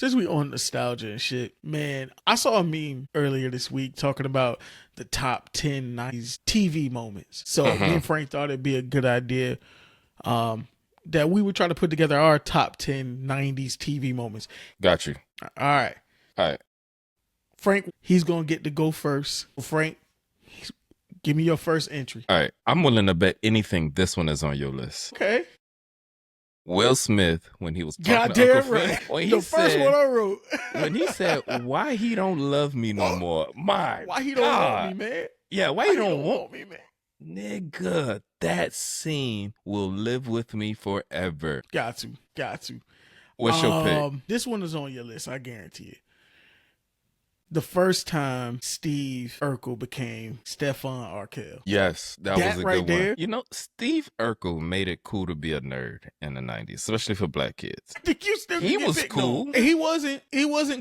Since we on nostalgia and shit, man, I saw a meme earlier this week talking about the top 10 90s TV moments. So me and Frank thought it'd be a good idea that we would try to put together our top 10 90s TV moments. Got you. All right. All right. Frank, he's going to get to go first. Frank, give me your first entry. All right. I'm willing to bet anything this one is on your list. Okay. Will Smith, when he was talking to Goddamn Uncle right. Phil, when The he first said, one I wrote. when he said, why he don't love me no more. My Why he don't God. want me, man? Yeah, why you don't want me, man? Nigga, that scene will live with me forever. Got to. What's your pick? This one is on your list, I guarantee it. The first time Steve Urkel became Stefan Urkel. Yes, that was a right good there. one. You know, Steve Urkel made it cool to be a nerd in the 90s, especially for black kids. I think you still He get was picked cool. on. He wasn't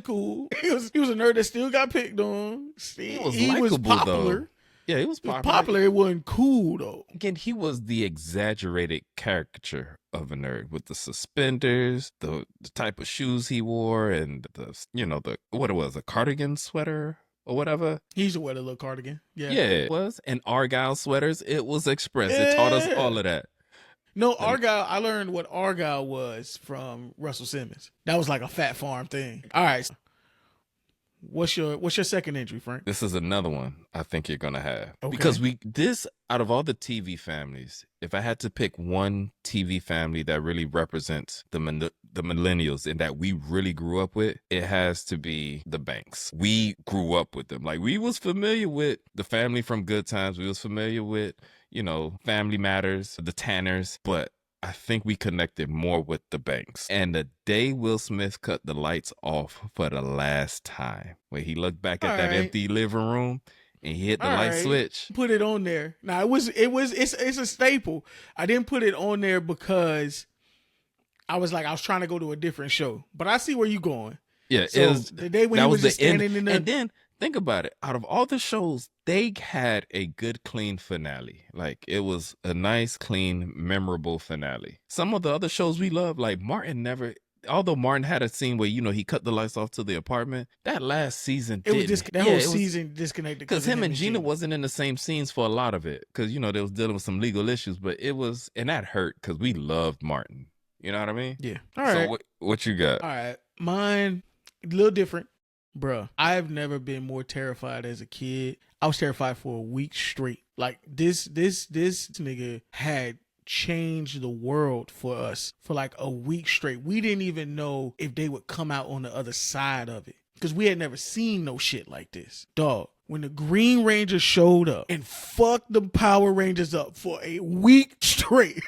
cool. He was a nerd that still got picked on. He was popular. though. Yeah, he was popular. Popular. It wasn't cool though. Again, he was the exaggerated caricature of a nerd with the suspenders, the type of shoes he wore, and a cardigan sweater or whatever. He used to wear the little cardigan. Yeah, it was. And Argyle sweaters. It was express. It taught us all of that. No, Argyle. I learned what Argyle was from Russell Simmons. That was like a Fat Farm thing. All right. What's your second entry, Frank? This is another one I think you're gonna have. Okay. Because out of all the TV families, if I had to pick one TV family that really represents the millennials and that we really grew up with, it has to be the Banks. We grew up with them. Like, we was familiar with the family from Good Times. We was familiar with, Family Matters, the Tanners, but I think we connected more with the Banks. And the day Will Smith cut the lights off for the last time, where he looked back at that empty living room and he hit the light switch. Put it on there. Now it's a staple. I didn't put it on there because I was trying to go to a different show. But I see where you going. Yeah, so it was the day when he was just standing in the. And then think about it. Out of all the shows, they had a good, clean finale. Like, it was a nice, clean, memorable finale. Some of the other shows we love, like although Martin had a scene where, he cut the lights off to the apartment, that last season season disconnected. Because him and Gina wasn't in the same scenes for a lot of it. Because, they was dealing with some legal issues, but and that hurt because we loved Martin. You know what I mean? Yeah. All right. So what you got? All right. Mine, a little different. Bruh, I've never been more terrified as a kid. I was terrified for a week straight. Like, this nigga had changed the world for us for like a week straight. We didn't even know if they would come out on the other side of it because we had never seen no shit like this. Dog, when the Green Ranger showed up and fucked the Power Rangers up for a week straight,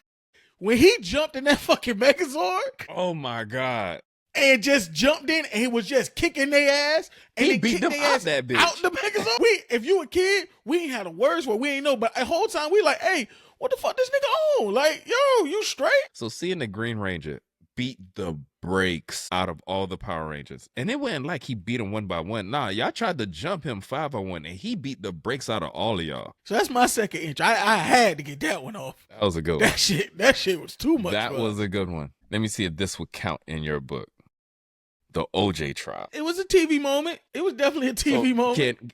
when he jumped in that fucking Megazord. Oh my God. And just jumped in and he was just kicking their ass. And he beat them out that bitch. Out the Megazord. If you a kid, we ain't had the words for it. We ain't know. But the whole time we like, hey, what the fuck this nigga on? Like, yo, you straight? So seeing the Green Ranger beat the brakes out of all the Power Rangers. And it wasn't like he beat them one by one. Nah, y'all tried to jump him 5-on-1 and he beat the brakes out of all of y'all. So that's my second entry. I had to get that one off. That was a good one. That shit was too much. That was a good one. Let me see if this would count in your book. The OJ trial. It was a TV moment. It was definitely a TV moment.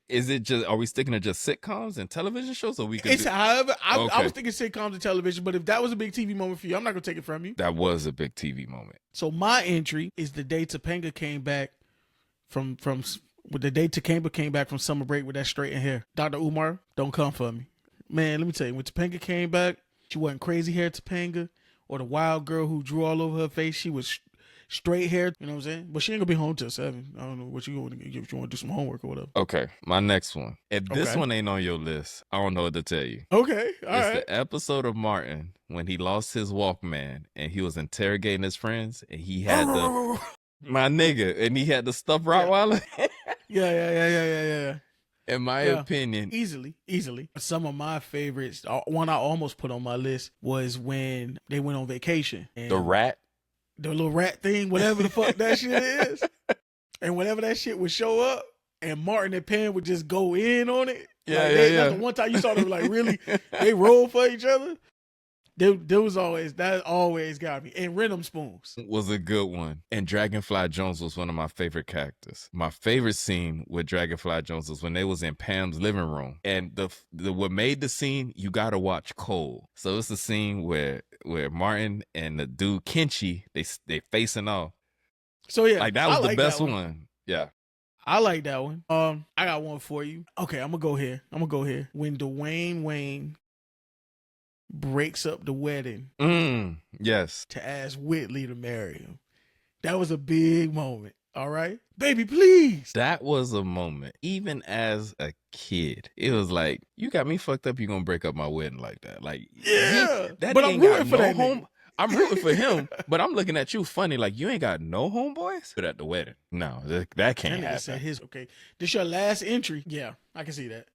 Are we sticking to just sitcoms and television shows, or we could? However, I was thinking sitcoms and television, but if that was a big TV moment for you, I'm not gonna take it from you. That was a big TV moment. So my entry is the day Topanga came back from summer break with that straightened hair. Dr. Umar, don't come for me, man. Let me tell you, when Topanga came back, she wasn't crazy hair Topanga or the wild girl who drew all over her face. She was straight hair, you know what I'm saying? But she ain't gonna be home till 7. I don't know what you want to if you want to do some homework or whatever. Okay, my next one. If this one ain't on your list, I don't know what to tell you. Okay, all right. It's the episode of Martin when he lost his Walkman and he was interrogating his friends and he had my nigga, and he had the stuffed Rottweiler. Yeah. In my opinion, easily. Some of my favorites, one I almost put on my list was when they went on vacation. And the little rat thing, whatever the fuck that shit is. And whenever that shit would show up and Martin and Pam would just go in on it. Yeah. That's the one time you saw them like really, they roll for each other. There was always that always got me. And rhythm spoons. Was a good one. And Dragonfly Jones was one of my favorite characters. My favorite scene with Dragonfly Jones was when they was in Pam's living room. And the what made the scene, you gotta watch Cole. So it's the scene where Martin and the dude Kenchi, they facing off. So yeah, Like that was the best one. Yeah. I like that one. I got one for you. Okay, I'm gonna go here. When Dwayne Wayne breaks up the wedding. Yes. To ask Whitley to marry him. That was a big moment. All right, baby, please. That was a moment. Even as a kid, it was like, you got me fucked up. You gonna break up my wedding like that? Like, yeah. But I'm rooting for that home. I'm rooting for him, but I'm looking at you funny. Like, you ain't got no homeboys but at the wedding. No, that can't happen. Said okay, this your last entry. Yeah, I can see that.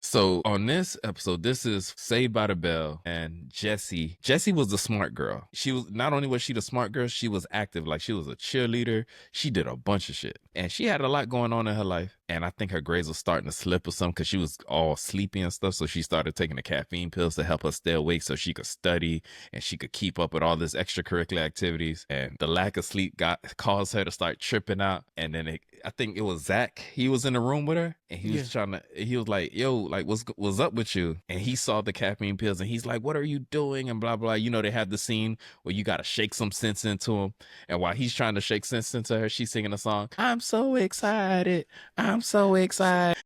So on this episode, this is Saved by the Bell, and Jessie. Jessie was the smart girl. She was not only was she the smart girl, she was active. Like, she was a cheerleader. She did a bunch of shit, and she had a lot going on in her life. And I think her grades were starting to slip or something because she was all sleepy and stuff. So she started taking the caffeine pills to help her stay awake so she could study and she could keep up with all this extracurricular activities. And the lack of sleep caused her to start tripping out. And then I think it was Zach. He was in the room with her, and he was he was like, yo, like, what's up with you? And he saw the caffeine pills, and he's like, what are you doing? And blah, blah. You know, they have the scene where you got to shake some sense into him. And while he's trying to shake sense into her, she's singing a song. I'm so excited. I'm so excited.